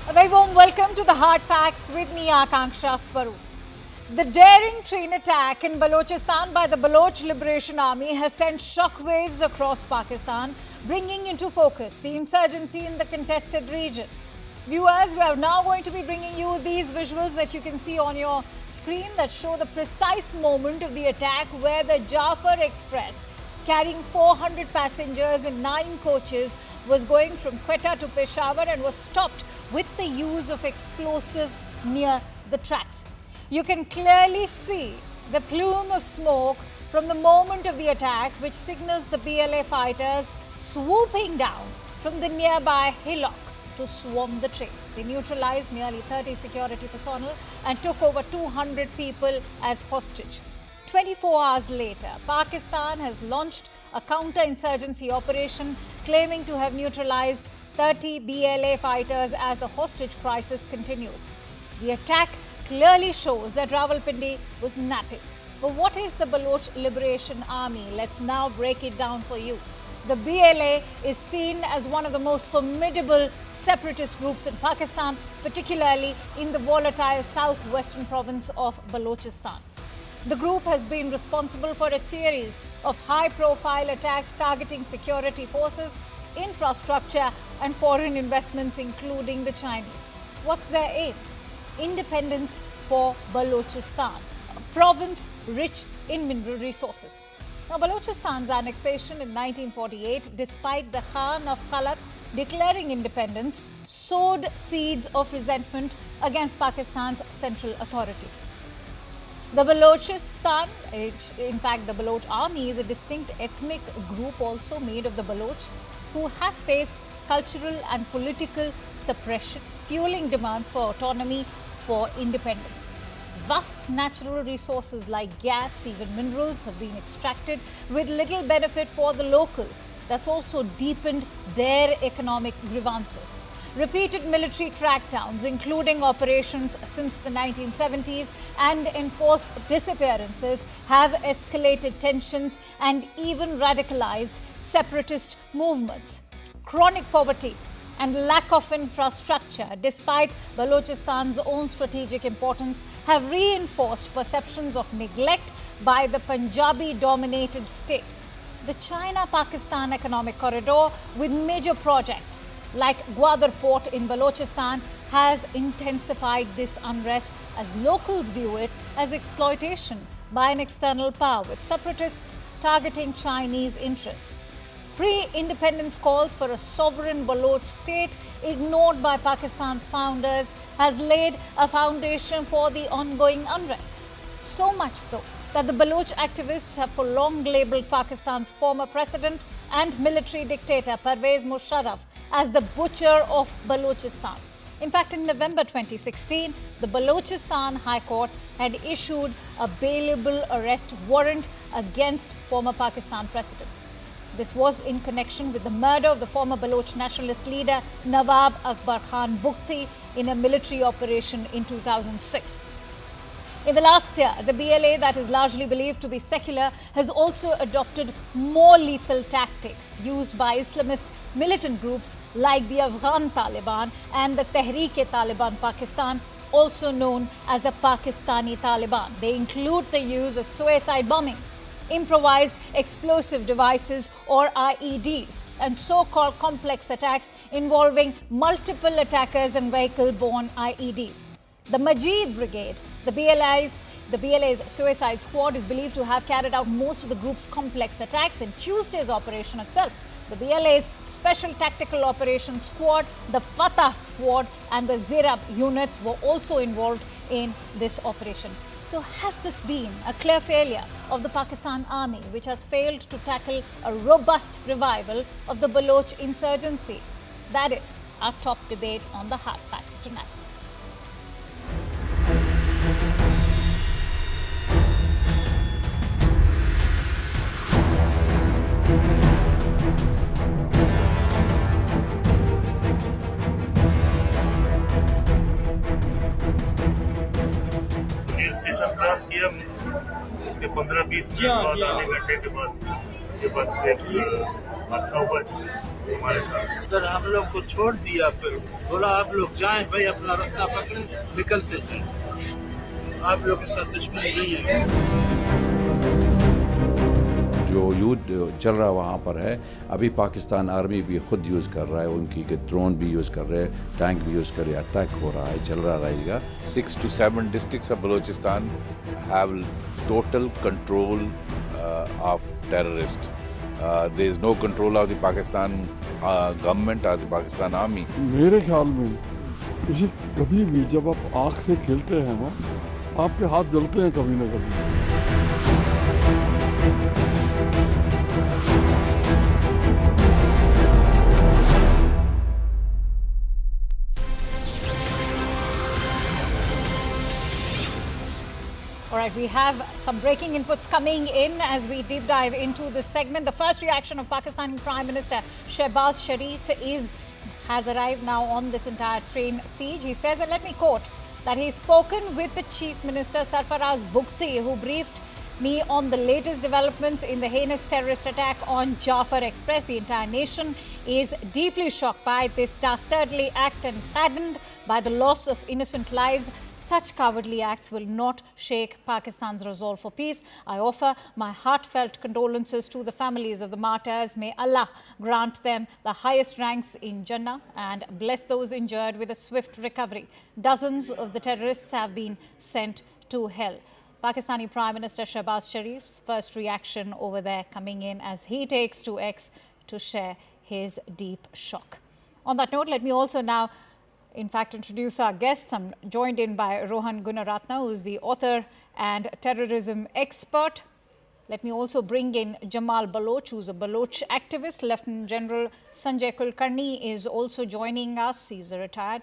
A very warm welcome to the Hard Facts with me, Akanksha Swaroop. The daring train attack in Balochistan by the Baloch Liberation Army has sent shockwaves across Pakistan, bringing into focus the insurgency in the contested region. Viewers, we are now going to be bringing you these visuals that you can see on your screen that show the precise moment of the attack where the Jafar Express, carrying 400 passengers in 9 coaches, was going from Quetta to Peshawar and was stopped with the use of explosive near the tracks. You can clearly see the plume of smoke from the moment of the attack, which signals the BLA fighters swooping down from the nearby hillock to swarm the train. They neutralized nearly 30 security personnel and took over 200 people as hostage. 24 hours later, Pakistan has launched a counter-insurgency operation claiming to have neutralized 30 BLA fighters as the hostage crisis continues. The attack clearly shows that Rawalpindi was napping. But what is the Baloch Liberation Army? Let's now break it down for you. The BLA is seen as one of the most formidable separatist groups in Pakistan, particularly in the volatile southwestern province of Balochistan. The group has been responsible for a series of high-profile attacks targeting security forces, infrastructure and foreign investments, including the Chinese. What's their aim? Independence for Balochistan, a province rich in mineral resources. Now, Balochistan's annexation in 1948, despite the Khan of Kalat declaring independence, sowed seeds of resentment against Pakistan's central authority. The Balochistan, in fact, the Baloch army is a distinct ethnic group also made of the Balochs who have faced cultural and political suppression, fueling demands for autonomy, for independence. Vast natural resources like gas, even minerals, have been extracted with little benefit for the locals. That's also deepened their economic grievances. Repeated military crackdowns, including operations since the 1970s and enforced disappearances, have escalated tensions and even radicalized separatist movements. Chronic poverty and lack of infrastructure, despite Balochistan's own strategic importance, have reinforced perceptions of neglect by the Punjabi-dominated state. The China-Pakistan Economic Corridor, with major projects like Gwadar Port in Balochistan, has intensified this unrest as locals view it as exploitation by an external power, with separatists targeting Chinese interests. Pre-independence calls for a sovereign Baloch state, ignored by Pakistan's founders, has laid a foundation for the ongoing unrest. So much so that the Baloch activists have for long labelled Pakistan's former president and military dictator Pervez Musharraf as the butcher of Balochistan. In fact, in November 2016, the Balochistan High Court had issued a bailable arrest warrant against former Pakistan president. This was in connection with the murder of the former Baloch nationalist leader Nawab Akbar Khan Bukhti in a military operation in 2006. In the last year, the BLA, that is largely believed to be secular, has also adopted more lethal tactics used by Islamist militant groups like the Afghan Taliban and the Tehreek-e-Taliban Pakistan, also known as the Pakistani Taliban. They include the use of suicide bombings, improvised explosive devices or IEDs, and so-called complex attacks involving multiple attackers and vehicle-borne IEDs. The Majid Brigade, the BLA's suicide squad, is believed to have carried out most of the group's complex attacks in Tuesday's operation itself. The BLA's Special Tactical Operations Squad, the Fatah Squad and the Zirab units were also involved in this operation. So has this been a clear failure of the Pakistan army, which has failed to tackle a robust revival of the Baloch insurgency? That is our top debate on the Hard Facts tonight. Cross किया हमने उसके 15-20 minute बाद आधे घंटे के बाद ये बस से हादसा हुआ हमारे साथ। सर हम लोग को छोड़ दिया, फिर बोला आप लोग जाएं भाई, अपना रास्ता पकड़े, निकलते थे। आप लोग के साथ दुश्मनी नहीं है। जो युद्ध चल रहा वहाँ पर है, अभी पाकिस्तान आर्मी भी खुद यूज़ कर रहा है, उनकी ड्रोन भी यूज़ कर रहे हैं, टैंक भी यूज़ कर रहे हैं, अटैक हो रहा है, चल रहा रहेगा। 6 to 7 districts of Balochistan have total control of terrorists. There is no control of the Pakistan government or the Pakistan army. मेरे ख्याल में किसी कभी भी जब आप आग से खेलते हैं ना, आपके हाथ जलते हैं कभी ना कभी। All right, we have some breaking inputs coming in as we deep dive into this segment. The first reaction of Pakistani Prime Minister Shehbaz Sharif has arrived now on this entire train siege. He says, and let me quote, that he's spoken with the Chief Minister Sarfaraz Bugti, who briefed me on the latest developments in the heinous terrorist attack on Jafar Express. The entire nation is deeply shocked by this dastardly act and saddened by the loss of innocent lives. Such cowardly acts will not shake Pakistan's resolve for peace. I offer my heartfelt condolences to the families of the martyrs. May Allah grant them the highest ranks in Jannah and bless those injured with a swift recovery. Dozens of the terrorists have been sent to hell. Pakistani Prime Minister Shehbaz Sharif's first reaction over there coming in as he takes to X to share his deep shock. On that note, let me also now introduce our guests. I'm joined in by Rohan Gunaratna, who is the author and terrorism expert. Let me also bring in Jamal Baloch, who's a Baloch activist. Lieutenant General Sanjay Kulkarni is also joining us. He's a retired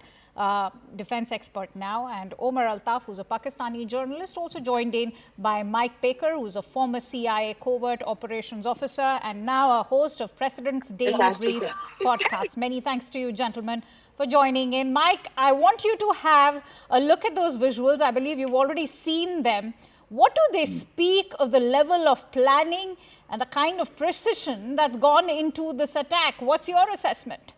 defense expert now. And Omar Altaf, who's a Pakistani journalist, also joined in by Mike Baker, who's a former CIA covert operations officer and now a host of President's Daily Brief podcast. Many thanks to you, gentlemen, for joining in. Mike, I want you to have a look at those visuals. I believe you've already seen them. What do they speak of the level of planning and the kind of precision that's gone into this attack? What's your assessment?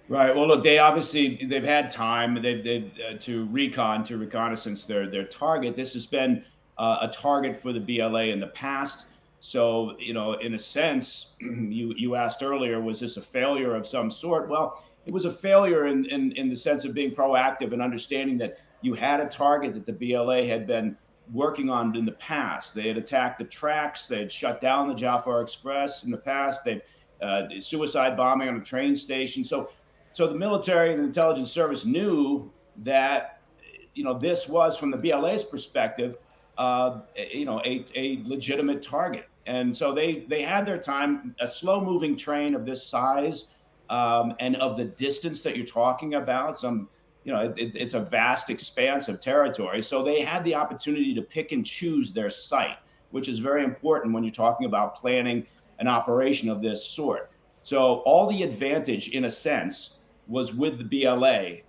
Right. Well, look, they've had time. They've to reconnaissance their target. This has been a target for the BLA in the past. So, you know, in a sense, you asked earlier, was this a failure of some sort? Well, it was a failure in the sense of being proactive and understanding that you had a target that the BLA had been working on in the past. They had attacked the tracks. They had shut down the Jafar Express in the past. They've suicide bombing on a train station. So the military and the intelligence service knew that, you know, this was, from the BLA's perspective, you know, a legitimate target. And so they had their time. A slow-moving train of this size and of the distance that you're talking about, you know, it's a vast expanse of territory. So they had the opportunity to pick and choose their site, which is very important when you're talking about planning an operation of this sort. So all the advantage, in a sense, was with the BLA.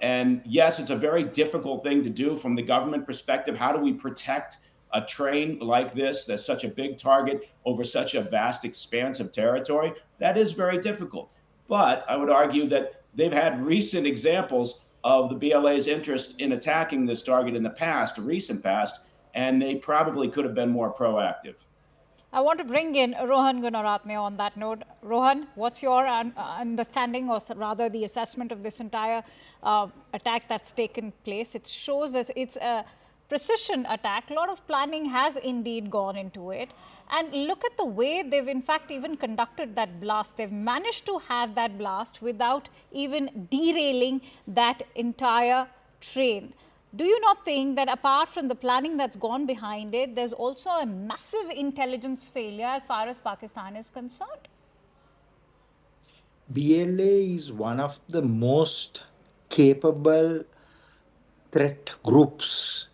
And yes, it's a very difficult thing to do from the government perspective. How do we protect a train like this, that's such a big target over such a vast expanse of territory? That is very difficult. But I would argue that they've had recent examples of the BLA's interest in attacking this target in the past, recent past, and they probably could have been more proactive. I want to bring in Rohan Gunaratne on that note. Rohan, what's your understanding, or rather the assessment of this entire attack that's taken place? It shows that it's a precision attack. A lot of planning has indeed gone into it. And look at the way they've in fact even conducted that blast. They've managed to have that blast without even derailing that entire train. Do you not think that apart from the planning that's gone behind it, there's also a massive intelligence failure as far as Pakistan is concerned? BLA is one of the most capable threat groups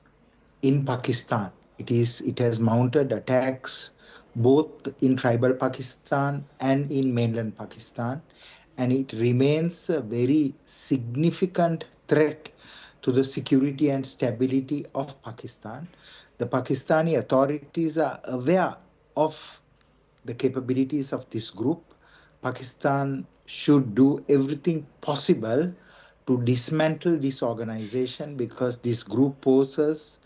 in Pakistan. It has mounted attacks both in tribal Pakistan and in mainland Pakistan, and it remains a very significant threat to the security and stability of Pakistan. The Pakistani authorities are aware of the capabilities of this group. Pakistan should do everything possible to dismantle this organization because this group poses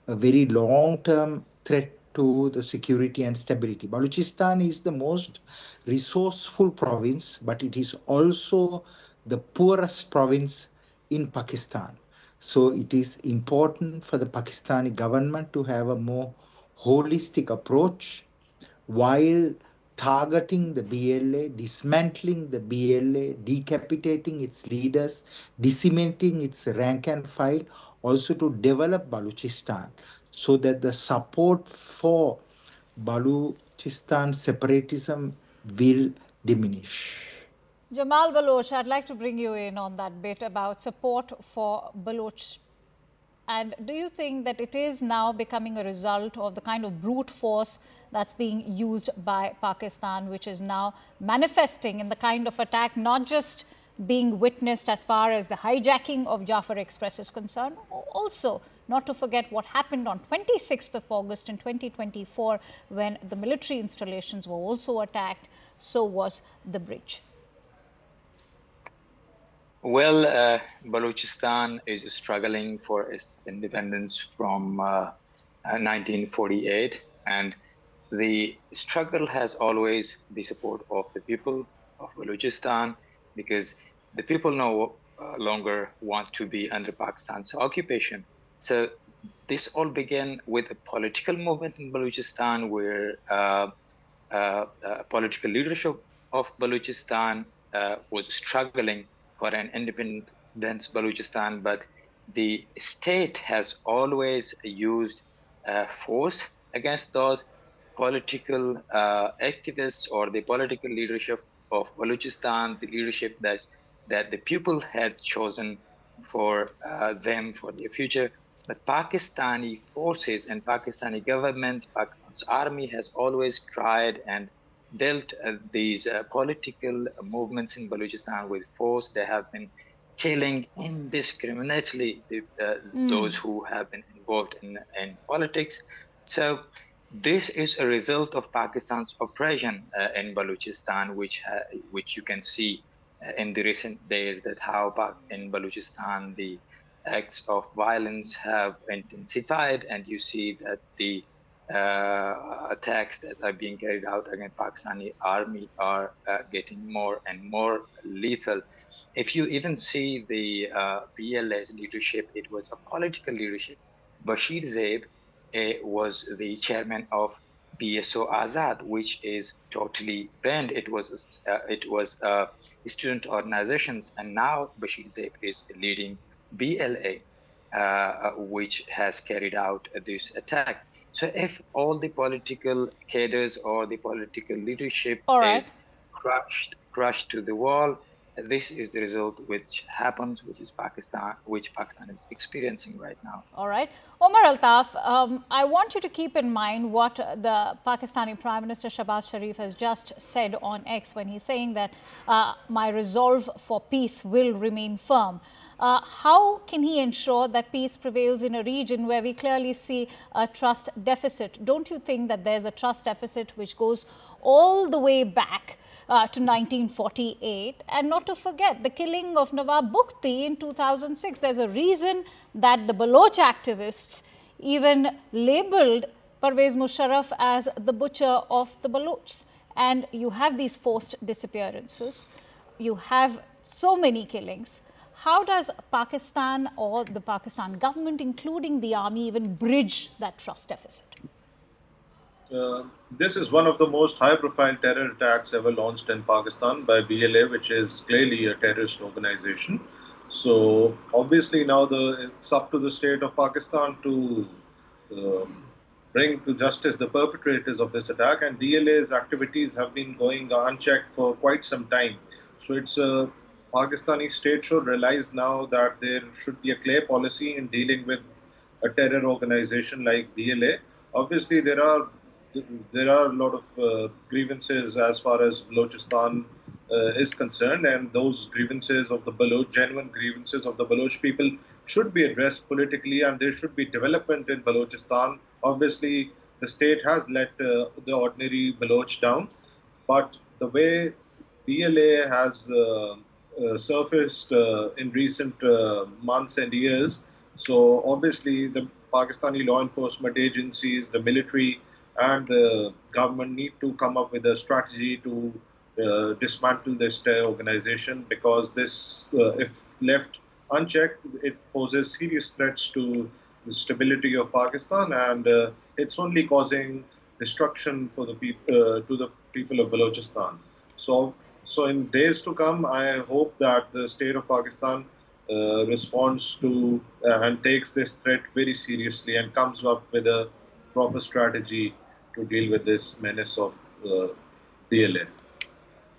a very long-term threat to the security and stability. Balochistan is the most resourceful province, but it is also the poorest province in Pakistan. So it is important for the Pakistani government to have a more holistic approach while targeting the BLA, dismantling the BLA, decapitating its leaders, decimating its rank and file, also to develop Balochistan so that the support for Balochistan separatism will diminish. Jamal Baloch, I'd like to bring you in on that bit about support for Baloch. And do you think that it is now becoming a result of the kind of brute force that's being used by Pakistan, which is now manifesting in the kind of attack, not just being witnessed as far as the hijacking of Jafar Express is concerned, also not to forget what happened on 26th of August in 2024 when the military installations were also attacked, so was the bridge. Well, Balochistan is struggling for its independence from 1948, and the struggle has always the support of the people of Balochistan, because the people no longer want to be under Pakistan's occupation. So this all began with a political movement in Balochistan where political leadership of Balochistan was struggling for an independent Balochistan, but the state has always used force against those political activists or the political leadership of Balochistan, the leadership that the people had chosen for them for their future. But Pakistani forces and Pakistani government, Pakistan's army has always tried and dealt these political movements in Balochistan with force. They have been killing indiscriminately those who have been involved in politics. So this is a result of Pakistan's oppression in Balochistan, which you can see in the recent days, that how in Balochistan the acts of violence have intensified, and you see that the attacks that are being carried out against Pakistani army are getting more and more lethal. If you even see the BLA's leadership, it was a political leadership. Bashir Zaib was the chairman of BSO Azad, which is totally banned. It was student organizations, and now Bashir Zaib is leading BLA, which has carried out this attack. So if all the political cadres or the political leadership is crushed to the wall, this is the result which happens, which Pakistan is experiencing right now. All right. Omar Altaf, I want you to keep in mind what the Pakistani Prime Minister Shahbaz Sharif has just said on X when he's saying that my resolve for peace will remain firm. How can he ensure that peace prevails in a region where we clearly see a trust deficit? Don't you think that there's a trust deficit which goes all the way back to 1948, and not to forget the killing of Nawab Bukti in 2006. There's a reason that the Baloch activists even labelled Pervez Musharraf as the butcher of the Balochs. And you have these forced disappearances, you have so many killings. How does Pakistan or the Pakistan government, including the army, even bridge that trust deficit? This is one of the most high-profile terror attacks ever launched in Pakistan by BLA, which is clearly a terrorist organization. So obviously now it's up to the state of Pakistan to bring to justice the perpetrators of this attack, and BLA's activities have been going unchecked for quite some time. So it's a Pakistani state should realize now that there should be a clear policy in dealing with a terror organization like BLA. Obviously, there are a lot of grievances as far as Balochistan is concerned, and those grievances of the Baloch, genuine grievances of the Baloch people, should be addressed politically, and there should be development in Balochistan. Obviously, the state has let the ordinary Baloch down, but the way BLA has surfaced in recent months and years. So obviously the Pakistani law enforcement agencies, the military and the government need to come up with a strategy to dismantle this terror organization, because this, if left unchecked, it poses serious threats to the stability of Pakistan, and it's only causing destruction for the to the people of Balochistan. So in days to come, I hope that the state of Pakistan responds to and takes this threat very seriously and comes up with a proper strategy to deal with this menace of BLA.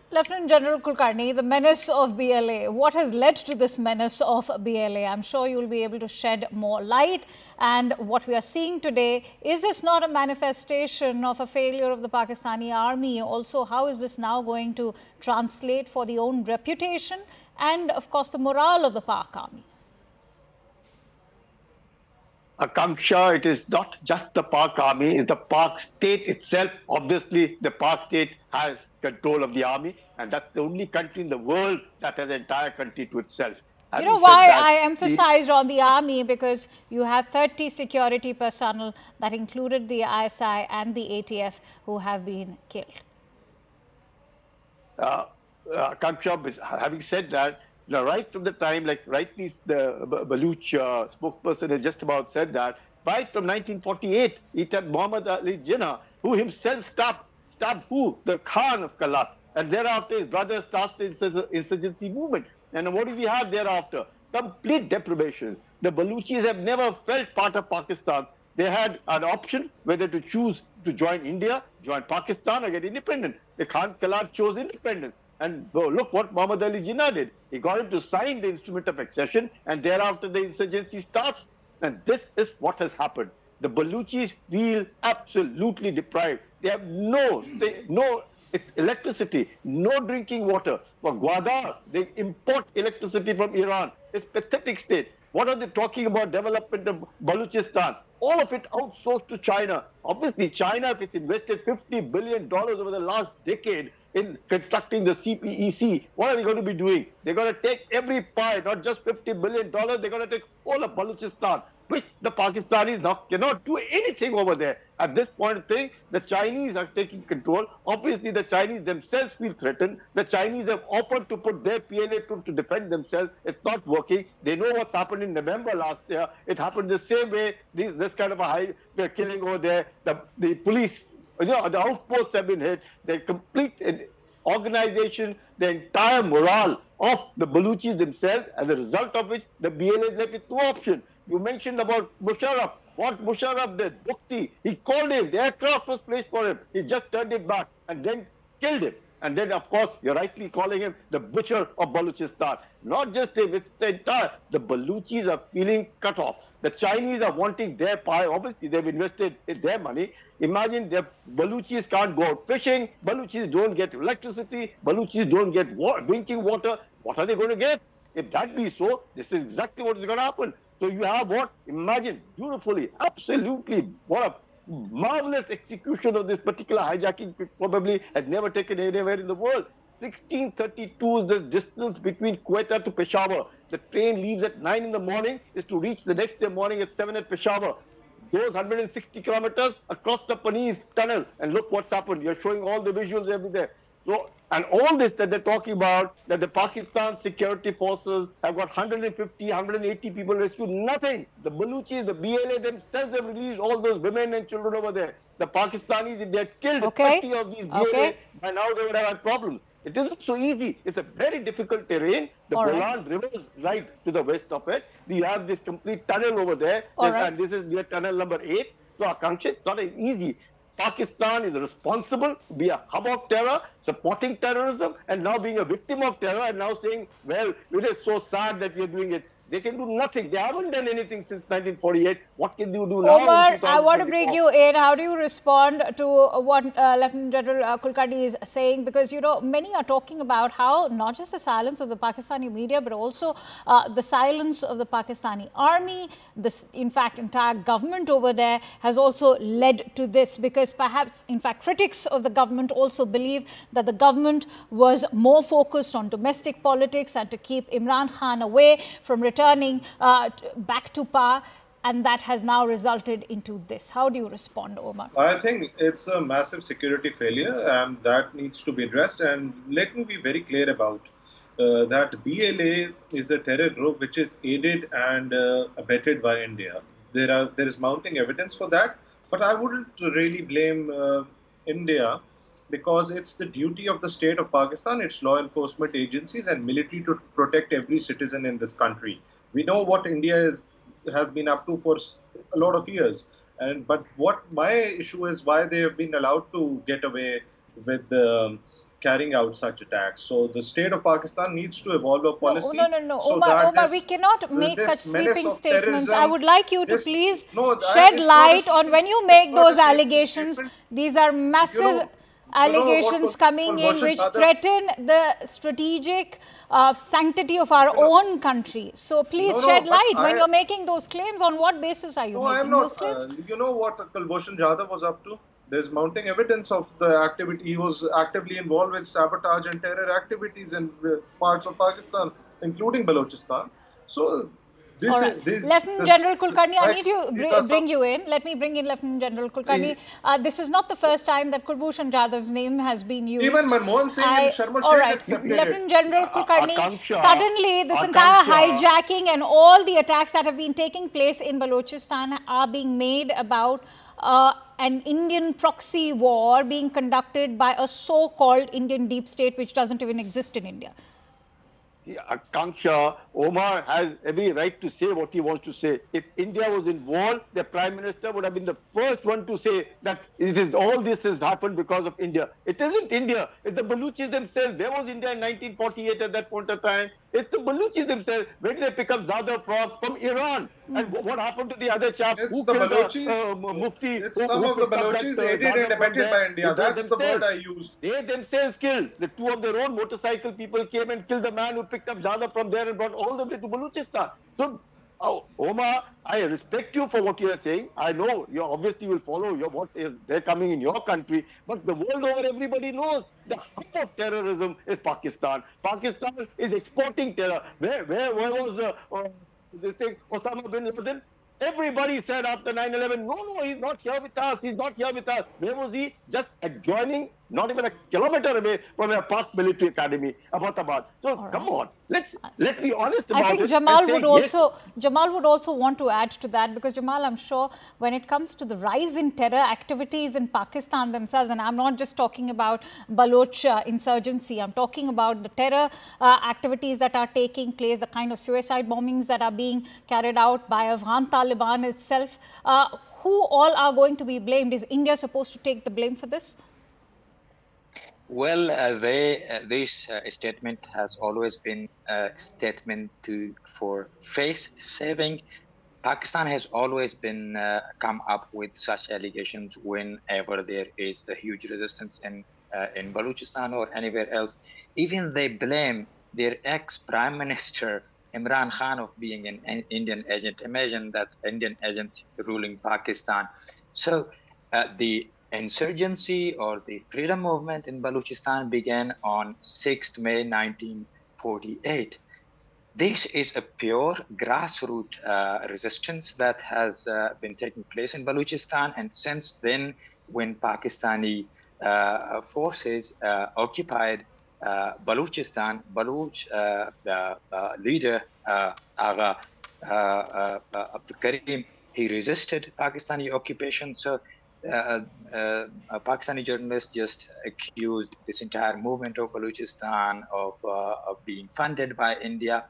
Lieutenant General Kulkarni, the menace of BLA. What has led to this menace of BLA? I'm sure you will be able to shed more light. And what we are seeing today, is this not a manifestation of a failure of the Pakistani army? Also, how is this now going to translate for the own reputation and, of course, the morale of the Pak army? Akanksha, it is not just the Pak army, it's the Pak state itself. Obviously, the Pak state has control of the army, and that's the only country in the world that has an entire country to itself. You know why I emphasized on the army? Because you have 30 security personnel that included the ISI and the ATF who have been killed. Akanksha, having said that, now, right from the time, like rightly the Baloch spokesperson has just about said that, right from 1948, it had Muhammad Ali Jinnah, who himself stabbed who? The Khan of Kalat. And thereafter, his brother started the insurgency movement. And what do we have thereafter? Complete deprivation. The Baluchis have never felt part of Pakistan. They had an option whether to choose to join India, join Pakistan, or get independent. The Khan Kalat chose independence. And look what Muhammad Ali Jinnah did. He got him to sign the instrument of accession, and thereafter the insurgency starts. And this is what has happened. The Baluchis feel absolutely deprived. They have no electricity, no drinking water. For Gwadar, they import electricity from Iran. It's pathetic state. What are they talking about development of Balochistan? All of it outsourced to China. Obviously, China, if it's invested $50 billion over the last decade in constructing the CPEC, what are they going to be doing? They're going to take every pie, not just $50 billion, they're going to take all of Balochistan, which the Pakistanis now cannot do anything over there. At this point of thing, the Chinese are taking control. Obviously, the Chinese themselves feel threatened. The Chinese have offered to put their PLA troops to defend themselves. It's not working. They know what's happened in November last year. It happened the same way. This kind of they're killing over there. The police, the outposts have been hit. The complete organization, the entire morale of the Baluchis themselves, as a result of which the BLA is left with no option. You mentioned about Musharraf. What Musharraf did, Bukti, he called him. The aircraft was placed for him. He just turned it back and then killed him. And then, of course, you're rightly calling him the butcher of Balochistan. Not just him, it's the entire. The Baluchis are feeling cut off. The Chinese are wanting their pie. Obviously, they've invested in their money. Imagine the Baluchis can't go out fishing. Baluchis don't get electricity. Baluchis don't get drinking water. What are they going to get? If that be so, this is exactly what is going to happen. So you have what? Imagine, beautifully, absolutely, what a marvelous execution of this particular hijacking probably has never taken anywhere in the world. 1632 is the distance between Quetta to Peshawar. The train leaves at 9 in the morning, is to reach the next day morning at 7 at Peshawar. Those 160 kilometers across the Panir tunnel. And look what's happened. You're showing all the visuals everywhere. So, and all this that they're talking about, that the Pakistan security forces have got 150, 180 people rescued, nothing. The Baluchis, the BLA themselves have released all those women and children over there. The Pakistanis, if they had killed 30 of these BLA, by now they would have had problems. It isn't so easy. It's a very difficult terrain. The Bolan River is right to the west of it. You have this complete tunnel over there, and this is near tunnel number 8. So, Akanksha, it's not easy. Pakistan is responsible to be a hub of terror, supporting terrorism, and now being a victim of terror, and now saying, well, it is so sad that we are doing it. They can do nothing. They haven't done anything since 1948. What can you do now in Omar, I want to bring 2024? you in. How do you respond to what Lieutenant General Kulkarni is saying? Because, you know, many are talking about how not just the silence of the Pakistani media, but also the silence of the Pakistani army, in fact, entire government over there has also led to this, because perhaps, in fact, critics of the government also believe that the government was more focused on domestic politics and to keep Imran Khan away from returning back to power, and that has now resulted into this. How do you respond, Omar? I think it's a massive security failure, and that needs to be addressed. And let me be very clear about that BLA is a terror group which is aided and abetted by India. There is mounting evidence for that, but I wouldn't really blame India, because it's the duty of the state of Pakistan, its law enforcement agencies and military to protect every citizen in this country. We know what India has been up to for a lot of years. But what my issue is, why they have been allowed to get away with carrying out such attacks. So the state of Pakistan needs to evolve a policy. No. So Omar, that we cannot make such sweeping statements. I would like you to please it's shed not light a on when you it's make not a those sweeping allegations. statement. These are massive allegations coming in which threaten the strategic sanctity of our own country. So please shed light when you're making those claims. On what basis are you making those claims? You know what Kulbhushan Jadhav was up to? There's mounting evidence of the activity. He was actively involved with sabotage and terror activities in parts of Pakistan, including Balochistan. So Lieutenant General Kulkarni, I need to bring you in. Let me bring in Lieutenant General Kulkarni. This is not the first time that Kulbhushan Jadhav's name has been used. Even Manmohan Singh and Sharma Sheikh accepted Lieutenant General Kulkarni, suddenly this entire hijacking and all the attacks that have been taking place in Balochistan are being made about an Indian proxy war being conducted by a so-called Indian deep state which doesn't even exist in India. Akanksha, Omar has every right to say what he wants to say. If India was involved, the Prime Minister would have been the first one to say that all this has happened because of India. It isn't India. It's the Baluchis themselves. Where was India in 1948 at that point of time? It's the Baluchis themselves. Where did they pick up Zada from Iran? And what happened to the other chap? It's the Balochis. Mufti. It's some of the Balochis aided and abetted by India. That's the word I used. They themselves killed. The two of their own motorcycle people came and killed the man who picked up Zada from there and brought all the way to Balochistan. So, Omar, I respect you for what you are saying. I know you obviously will follow what is they're coming in your country, but the world over, everybody knows the hub of terrorism is Pakistan. Pakistan is exporting terror. Where was this thing, Osama bin Laden? Everybody said after 9/11, no, he's not here with us. He's not here with us. Where was he? Just adjoining, not even a kilometer away from a Pak military academy, Abbottabad. So come on, let's be honest about it. I think Jamal would also want to add to that, because Jamal, I'm sure when it comes to the rise in terror activities in Pakistan themselves, and I'm not just talking about Baloch insurgency, I'm talking about the terror activities that are taking place, the kind of suicide bombings that are being carried out by Afghan Taliban itself. Who all are going to be blamed? Is India supposed to take the blame for this? Well, this statement has always been a statement for face saving. Pakistan has always been come up with such allegations whenever there is a huge resistance in Balochistan or anywhere else. Even they blame their ex-prime minister Imran Khan of being an Indian agent. Imagine that Indian agent ruling Pakistan. So the insurgency or the freedom movement in Balochistan began on 6th May 1948. This is a pure grassroots resistance that has been taking place in Balochistan, and since then, when Pakistani forces occupied Balochistan, Baloch leader Agha Abdul Karim, he resisted Pakistani occupation. So Pakistani journalists just accused this entire movement of Balochistan of being funded by India.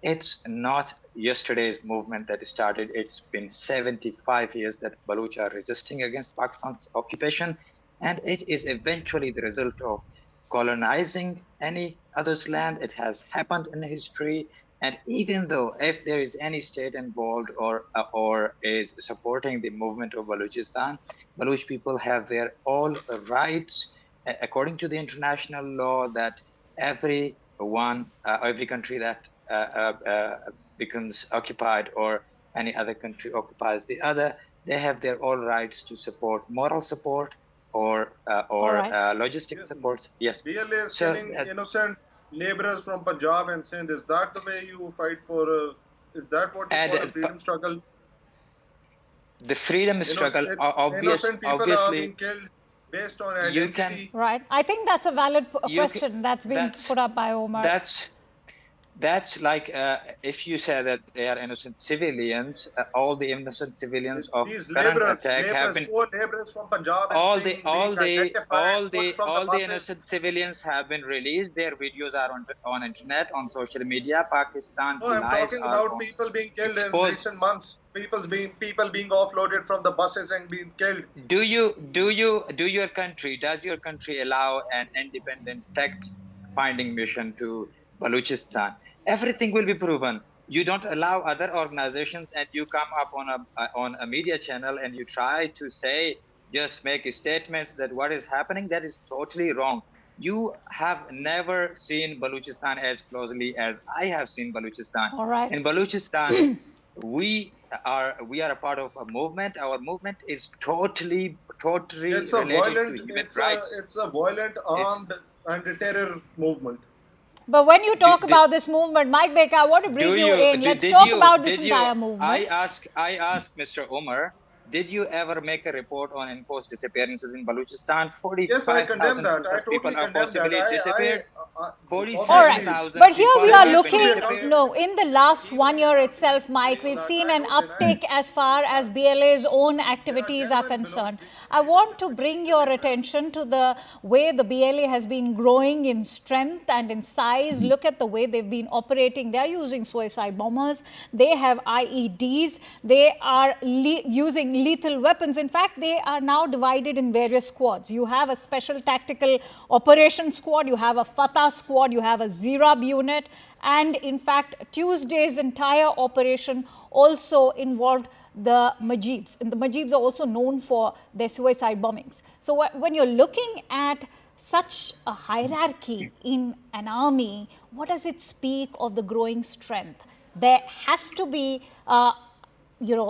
It's not yesterday's movement that started. It's been 75 years that Baloch are resisting against Pakistan's occupation, and it is eventually the result of colonizing any other's land. It has happened in history, And even though if there is any state involved or is supporting the movement of Balochistan, Baloch people have their all rights according to the international law that every country that becomes occupied or any other country occupies the other, they have their all rights to support moral support or logistic supports. Yes. BLA is So, killing innocent laborers from Punjab and Sindh. Is that the way you fight for? Is that what you call a freedom struggle? The freedom struggle, innocent people obviously, are being killed based on identity. Right. I think that's a valid question that's been put up by Omar. That's like if you say that they are innocent civilians, all the innocent civilians of these current laborers, attack have been poor laborers from Punjab and all Sindh the innocent civilians have been released. Their videos are on internet, on social media. Pakistan. No, I'm talking about people being killed in recent months. People being offloaded from the buses and being killed. Does your country allow an independent fact-finding mission to Baluchistan? Everything will be proven. You don't allow other organizations, and you come up on a media channel and you try to say, just make statements that what is happening. That is totally wrong. You have never seen Baluchistan as closely as I have seen Baluchistan. All right. In Baluchistan, we are a part of a movement. Our movement is totally it's related to human rights. It's a violent, armed, anti-terror movement. But when you talk about this movement, Mike Baker, I want to bring you in. Let's talk about this entire movement. I ask Mr. Umar, did you ever make a report on enforced disappearances in Balochistan? Yes, I condemn that. I totally condemn that. All right, but here we are looking, in the last 1 year itself, Mike, we've seen an uptick as far as BLA's own activities are concerned. I want to bring your attention to the way the BLA has been growing in strength and in size. Look at the way they've been operating. They're using suicide bombers. They have IEDs. They are using lethal weapons. In fact, they are now divided in various squads. You have a special tactical operations squad. You have a Fatah squad, you have a Zirab unit, and in fact Tuesday's entire operation also involved the Majibs, and the Majibs are also known for their suicide bombings. So when you're looking at such a hierarchy in an army, what does it speak of the growing strength? There has to be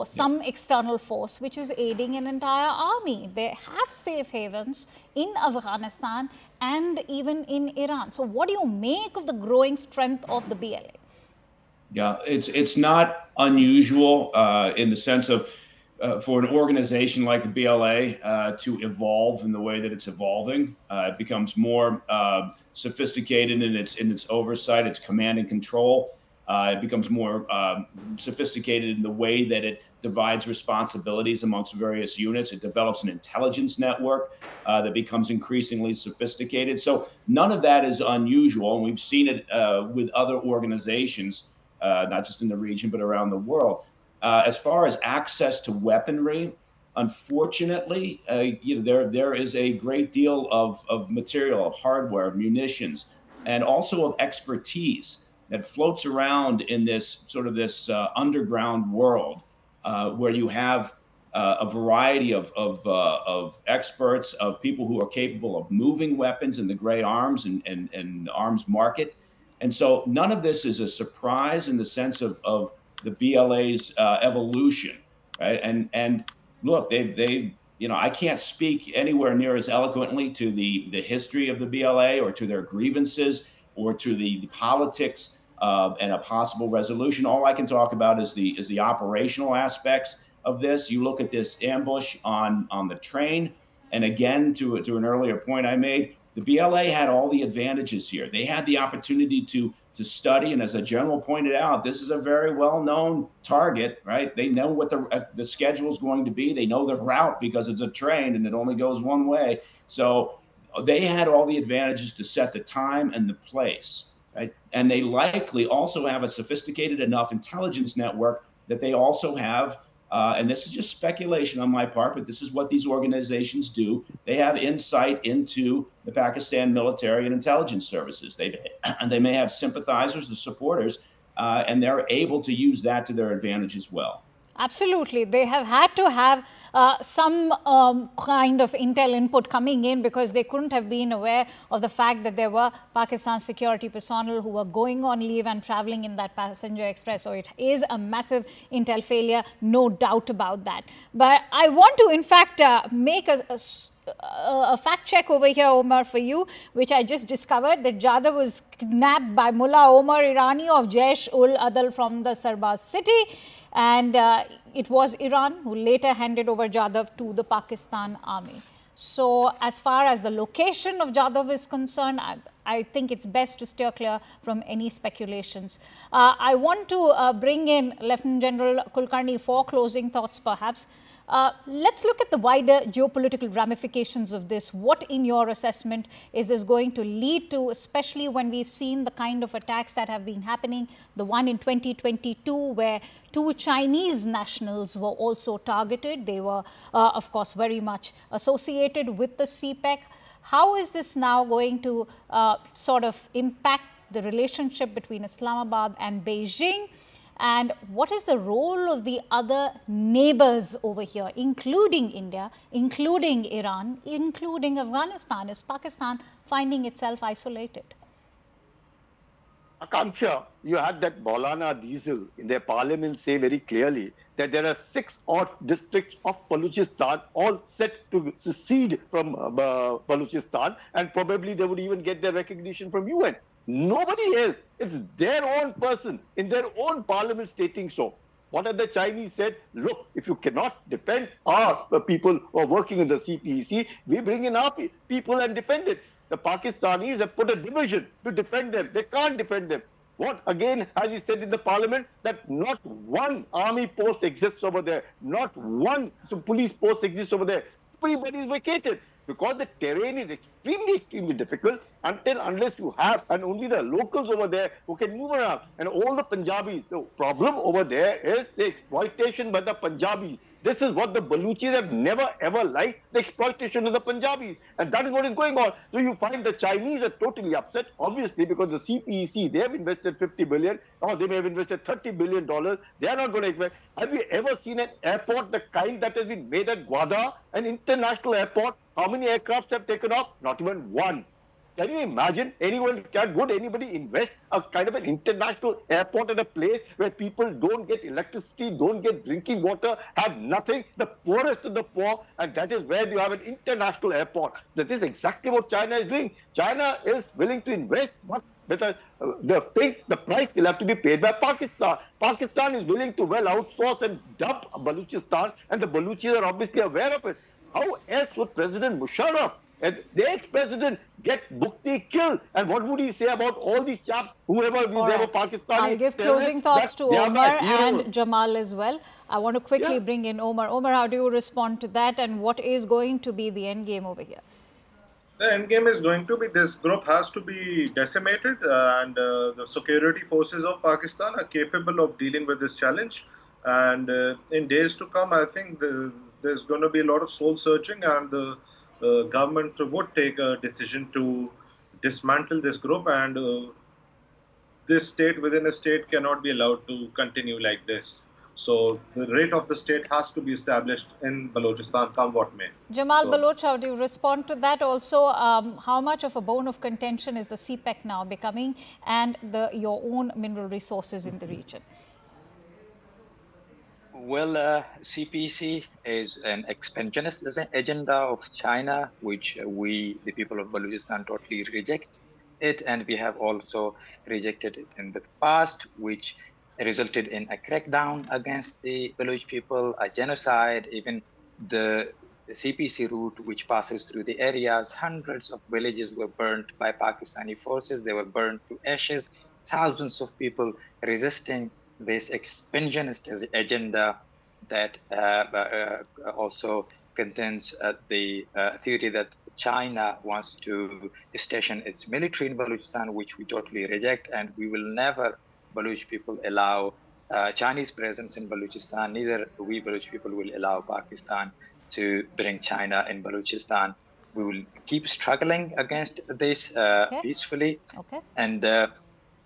some external force which is aiding an entire army. They have safe havens in Afghanistan and even in Iran. So what do you make of the growing strength of the BLA? Yeah, it's not unusual in the sense of for an organization like the BLA to evolve in the way that it's evolving. It becomes more sophisticated in its oversight, its command and control. It becomes more sophisticated in the way that it divides responsibilities amongst various units. It develops an intelligence network that becomes increasingly sophisticated. So none of that is unusual. And we've seen it with other organizations, not just in the region, but around the world. As far as access to weaponry, unfortunately, there is a great deal of material, of hardware, of munitions, and also of expertise that floats around in this underground world where you have a variety of experts, of people who are capable of moving weapons in the gray arms and arms market. And so none of this is a surprise in the sense of the BLA's evolution, right? And look, I can't speak anywhere near as eloquently to the history of the BLA or to their grievances or to the politics and a possible resolution. All I can talk about is the operational aspects of this. You look at this ambush on the train, and again, to an earlier point I made, the BLA had all the advantages here. They had the opportunity to study, and as the general pointed out, this is a very well-known target, right? They know what the schedule is going to be. They know the route because it's a train and it only goes one way. So they had all the advantages to set the time and the place. Right? And they likely also have a sophisticated enough intelligence network that they also have, and this is just speculation on my part, but this is what these organizations do. They have insight into the Pakistan military and intelligence services. They may have sympathizers, the supporters, and they're able to use that to their advantage as well. Absolutely. They have had to have some kind of intel input coming in, because they couldn't have been aware of the fact that there were Pakistan security personnel who were going on leave and traveling in that passenger express. So it is a massive intel failure, no doubt about that. But I want to, in fact, make a fact check over here, Omar, for you, which I just discovered, that Jadhav was kidnapped by Mullah Omar Irani of Jaish-ul-Adl from the Sarbaz city. And it was Iran who later handed over Jadhav to the Pakistan army. So as far as the location of Jadhav is concerned, I think it's best to steer clear from any speculations. I want to bring in Lieutenant General Kulkarni for closing thoughts, perhaps. Let's look at the wider geopolitical ramifications of this. What, in your assessment, is this going to lead to, especially when we've seen the kind of attacks that have been happening, the one in 2022 where 2 Chinese nationals were also targeted. They were, of course, very much associated with the CPEC. How is this now going to sort of impact the relationship between Islamabad and Beijing? And what is the role of the other neighbors over here, including India, including Iran, including Afghanistan? Is Pakistan finding itself isolated? Akanksha, you had that Maulana Diesel in their parliament say very clearly that there are 6 odd districts of Balochistan all set to secede from Balochistan, and probably they would even get their recognition from UN. Nobody else. It's their own person in their own parliament stating so. What have the Chinese said? Look, if you cannot defend our people who are working in the CPEC, we bring in our people and defend it. The Pakistanis have put a division to defend them. They can't defend them. What, again, as he said in the parliament, that not one army post exists over there. Not one police post exists over there. Everybody is vacated, because the terrain is extremely difficult unless you have, and only the locals over there who can move around. And all the Punjabis, the problem over there is the exploitation by the Punjabis. This is what the Baluchis have never ever liked, the exploitation of the Punjabis. And that is what is going on. So you find the Chinese are totally upset, obviously, because the CPEC, they have invested 50 billion, or they may have invested $30 billion. They are not going to expect. Have you ever seen an airport the kind that has been made at Gwada, an international airport? How many aircrafts have taken off? Not even one. Can you imagine would anybody invest a kind of an international airport at a place where people don't get electricity, don't get drinking water, have nothing, the poorest of the poor, and that is where you have an international airport. That is exactly what China is doing. China is willing to invest, but the price will have to be paid by Pakistan. Pakistan is willing to outsource and dump Balochistan, and the Baluchis are obviously aware of it. How else would President Musharraf and the ex-president get Bukti killed? And what would he say about all these chaps, whoever they were Pakistani? I'll give closing thoughts to Omar and Jamal as well. I want to quickly bring in Omar. Omar, how do you respond to that, and what is going to be the end game over here? The end game is going to be this group has to be decimated, and the security forces of Pakistan are capable of dealing with this challenge. And in days to come, I think there's going to be a lot of soul searching, and the government would take a decision to dismantle this group, and this state within a state cannot be allowed to continue like this. So the rate of the state has to be established in Balochistan, come what may. Jamal Baloch, how do you respond to that? Also, how much of a bone of contention is the CPEC now becoming, and your own mineral resources in the region? Well, CPC is an expansionist agenda of China, which we, the people of Balochistan, totally reject it. And we have also rejected it in the past, which resulted in a crackdown against the Baloch people, a genocide. Even the CPC route, which passes through the areas, hundreds of villages were burnt by Pakistani forces. They were burned to ashes. Thousands of people resisting this expansionist agenda that also contains the theory that China wants to station its military in Balochistan, which we totally reject, and we will never, Baloch people, allow Chinese presence in Balochistan. Neither we Baloch people will allow Pakistan to bring China in Balochistan. We will keep struggling against this peacefully. Okay. And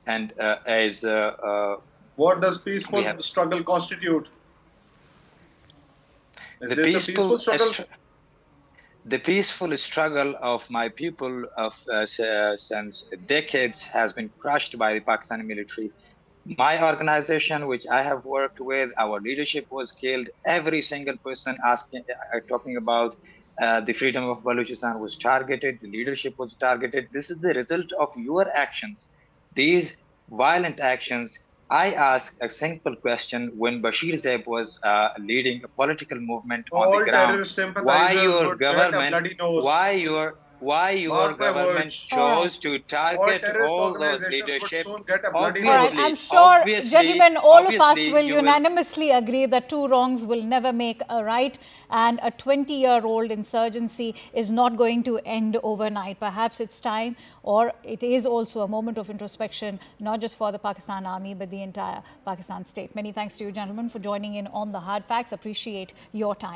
And what does peaceful have- struggle constitute? Is the this a peaceful struggle? The peaceful struggle of my people since decades has been crushed by the Pakistani military. My organization, which I have worked with, our leadership was killed. Every single person talking about the freedom of Balochistan was targeted. The leadership was targeted. This is the result of your actions. These violent actions. I ask a simple question: when Bashir Zaib was leading a political movement on All the ground, terrorist sympathizers why your would get a government, bloody nose. why your Mark my government words. chose to All target terrorist all those organizations would leadership? soon get a bloody All right, nose. I'm sure, obviously- gentlemen, all of us obviously will you will- unanimously agree that two wrongs will never make a right, and a 20-year-old insurgency is not going to end overnight. Perhaps it's time, or it is also a moment of introspection, not just for the Pakistan Army, but the entire Pakistan state. Many thanks to you, gentlemen, for joining in on the Hard Facts. Appreciate your time.